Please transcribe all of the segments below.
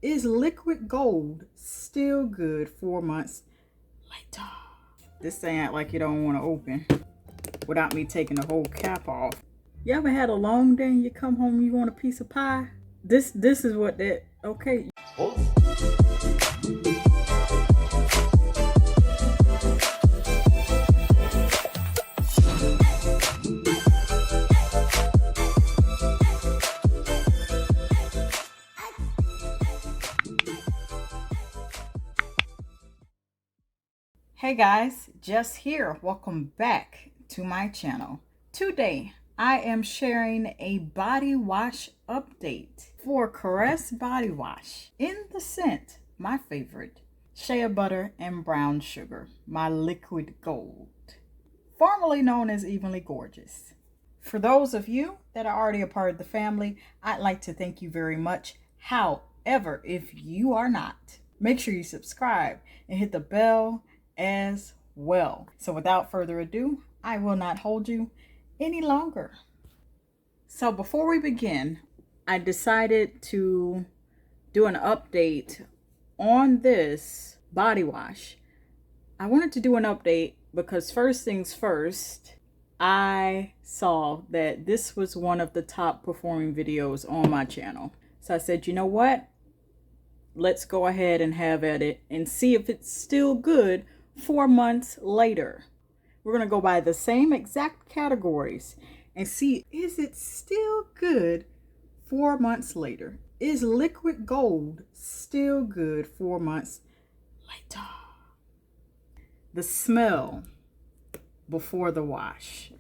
Is liquid gold still good 4 months later? This thing act like you don't want to open without me taking the whole cap off. You ever had a long day and you come home and you want a piece of pie? This is what that, okay. Oh. Hey guys, Jess here. Welcome back to my channel. Today, I am sharing a body wash update for Caress Body Wash in the scent, my favorite, Shea Butter and Brown Sugar, my liquid gold, formerly known as Evenly Gorgeous. For those of you that are already a part of the family, I'd like to thank you very much. However, if you are not, make sure you subscribe and hit the bell as well. So without further ado, I will not hold you any longer. So before we begin, I decided to do an update on this body wash. I wanted to do an update because first things first, I saw that this was one of the top performing videos on my channel. So I said, you know what? Let's go ahead and have at it and see if it's still good 4 months later. We're going to go by the same exact categories and see, is it still good 4 months later? Is liquid gold still good 4 months later? The smell before the wash.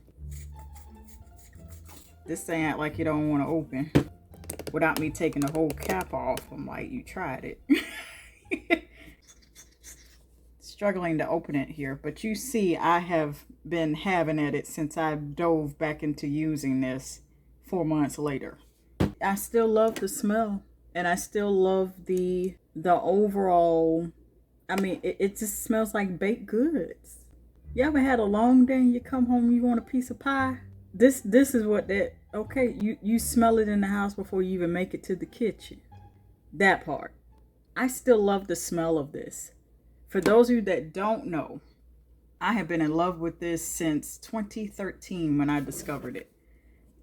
This thing act like you don't want to open without me taking the whole cap off. I'm like, you tried it. Struggling to open it here, but you see I have been having at it since I dove back into using this 4 months later. I still love the smell and I still love the overall, I mean, it just smells like baked goods. You ever had a long day and you come home and you want a piece of pie? This is what that, okay, you smell it in the house before you even make it to the kitchen. That part. I still love the smell of this. For those of you that don't know, I have been in love with this since 2013 when I discovered it.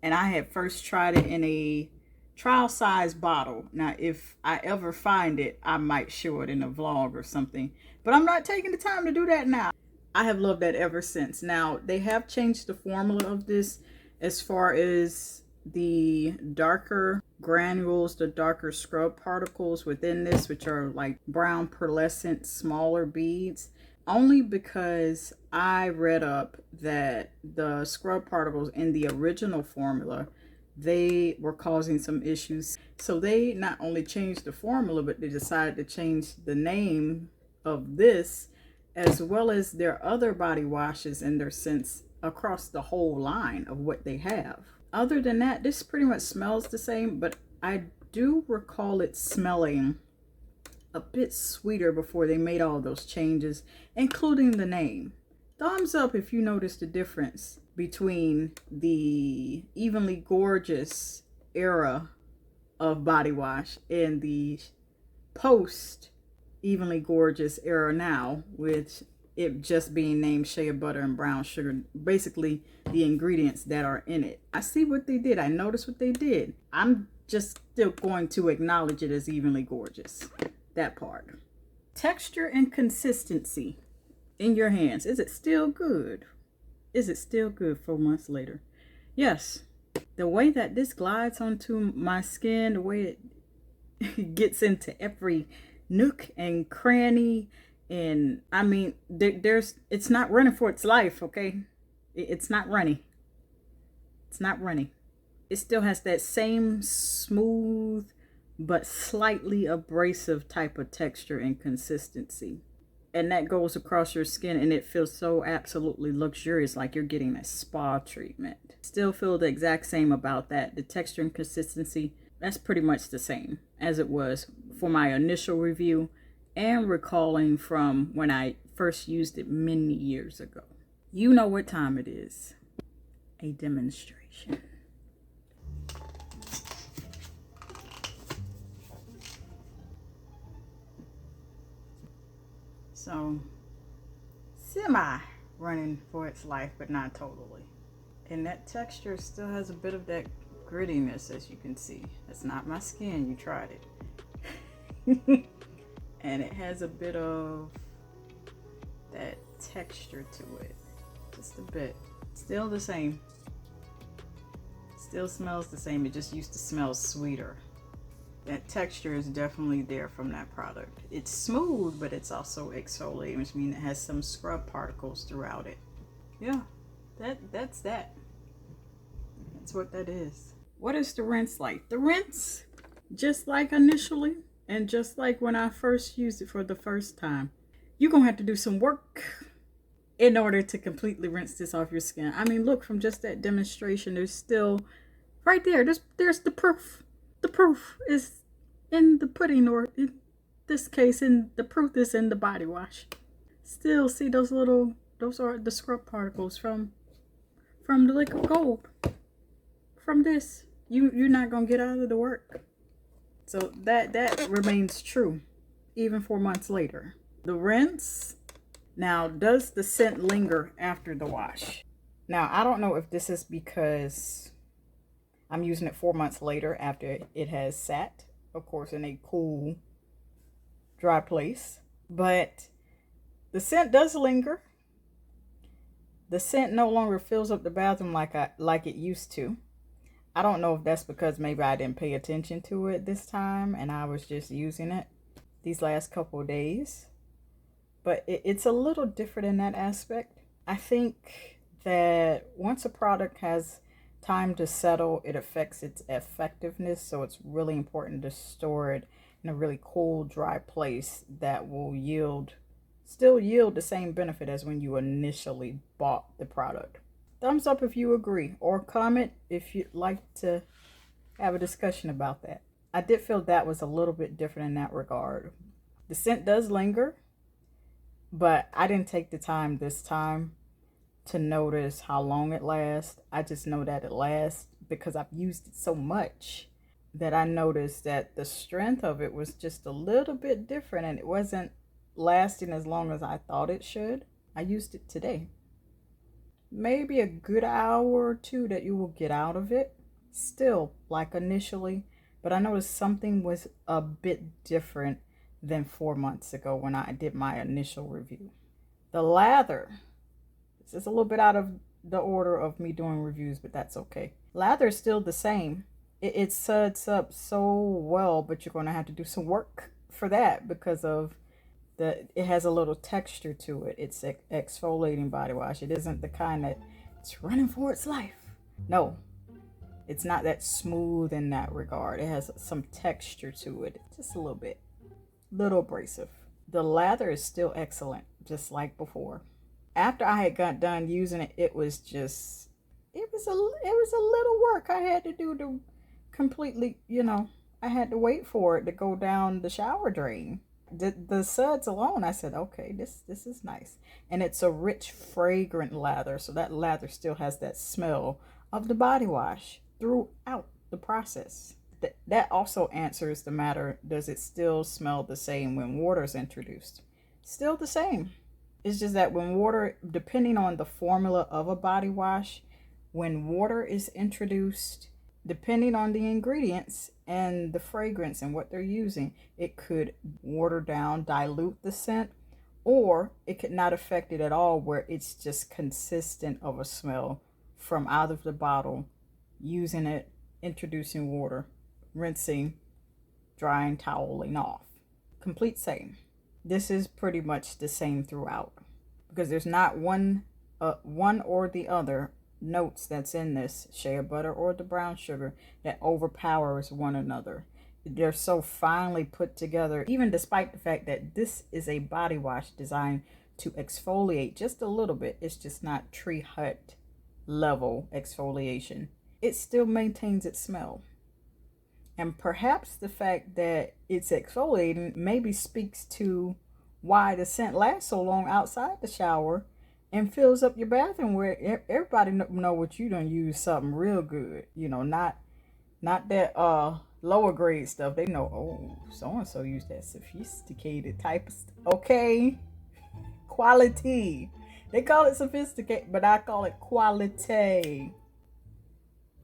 And I had first tried it in a trial size bottle. Now, if I ever find it, I might show it in a vlog or something. But I'm not taking the time to do that now. I have loved that ever since. Now, they have changed the formula of this as far as the darker granules, the darker scrub particles within this, which are like brown pearlescent smaller beads, only because I read up that the scrub particles in the original formula, they were causing some issues. So they not only changed the formula, but they decided to change the name of this as well as their other body washes and their scents across the whole line of what they have. Other than that, this pretty much smells the same, but I do recall it smelling a bit sweeter before they made all those changes, including the name. Thumbs up if you noticed the difference between the Evenly Gorgeous era of body wash and the post Evenly Gorgeous era now, with it just being named Shea Butter and Brown Sugar, basically the ingredients that are in it. I see what they did. I noticed what they did. I'm just still going to acknowledge it as Evenly Gorgeous. That part. Texture and consistency in your hands. Is it still good? Is it still good 4 months later? Yes. The way that this glides onto my skin, the way it gets into every nook and cranny, and I mean, it's not running for its life, okay? It's not runny. It's not runny. It still has that same smooth but slightly abrasive type of texture and consistency. And that goes across your skin and it feels so absolutely luxurious, like you're getting a spa treatment. Still feel the exact same about that. The texture and consistency, that's pretty much the same as it was for my initial review and recalling from when I first used it many years ago. You know what time it is. A demonstration. So semi running for its life, but not totally. And that texture still has a bit of that grittiness, as you can see. That's not my skin, you tried it. And it has a bit of that texture to it, just a bit. Still the same. Still smells the same, it just used to smell sweeter. That texture is definitely there from that product. It's smooth, but it's also exfoliating, which means it has some scrub particles throughout it. Yeah, that's that. That's what that is. What is the rinse like? The rinse, just like initially, and just like when I first used it for the first time, you're gonna have to do some work in order to completely rinse this off your skin. I mean, look, from just that demonstration, there's still right there. There's the proof. The proof is in the pudding, or in this case, in the proof is in the body wash. Still see those little, those are the scrub particles from the LiQWYD. From this, you're not gonna get out of the work. So that remains true, even 4 months later. The rinse. Now, does the scent linger after the wash? Now, I don't know if this is because I'm using it 4 months later after it has sat, of course, in a cool, dry place. But the scent does linger. The scent no longer fills up the bathroom like it used to. I don't know if that's because maybe I didn't pay attention to it this time and I was just using it these last couple of days. But it's a little different in that aspect. I think that once a product has time to settle, it affects its effectiveness. So it's really important to store it in a really cool, dry place that will still yield the same benefit as when you initially bought the product. Thumbs up if you agree, or comment if you'd like to have a discussion about that. I did feel that was a little bit different in that regard. The scent does linger, but I didn't take the time this time to notice how long it lasts. I just know that it lasts because I've used it so much that I noticed that the strength of it was just a little bit different and it wasn't lasting as long as I thought it should. I used it today. Maybe a good hour or two that you will get out of it. Still, like initially, but I noticed something was a bit different than 4 months ago when I did my initial review. The lather. This is a little bit out of the order of me doing reviews, but that's okay. Lather is still the same. It suds up so well, but you're going to have to do some work for that because of it has a little texture to it. It's exfoliating body wash. It isn't the kind that it's running for its life. No, it's not that smooth in that regard. It has some texture to it, just a little bit, little abrasive. The lather is still excellent, just like before. After I had got done using it, it was a little work I had to do to completely, I had to wait for it to go down the shower drain. The suds alone, I said, okay, this is nice. And it's a rich, fragrant lather. So that lather still has that smell of the body wash throughout the process. That also answers the matter, does it still smell the same when water is introduced? Still the same. It's just that when water, depending on the formula of a body wash, when water is introduced, depending on the ingredients and the fragrance and what they're using, it could water down, dilute the scent, or it could not affect it at all, where it's just consistent of a smell from out of the bottle, using it, introducing water, rinsing, drying, toweling off. Complete same. This is pretty much the same throughout because there's not one or the other notes that's in this shea butter or the brown sugar that overpowers one another. They're so finely put together, even despite the fact that this is a body wash designed to exfoliate just a little bit. It's just not tree hut level exfoliation. It still maintains its smell. And perhaps the fact that it's exfoliating maybe speaks to why the scent lasts so long outside the shower and fills up your bathroom, where everybody know what you done use something real good. Not that lower grade stuff. They know, oh, so and so used that sophisticated type of stuff. Okay, Quality. They call it sophisticated, but I call it quality.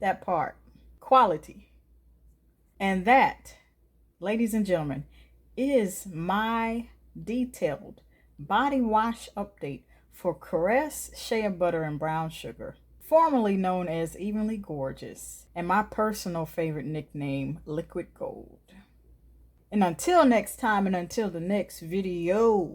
That part. Quality. And that, ladies and gentlemen, is my detailed body wash update for Caress Shea Butter and Brown Sugar, formerly known as Evenly Gorgeous, and my personal favorite nickname, Liquid Gold. And until next time, and until the next video.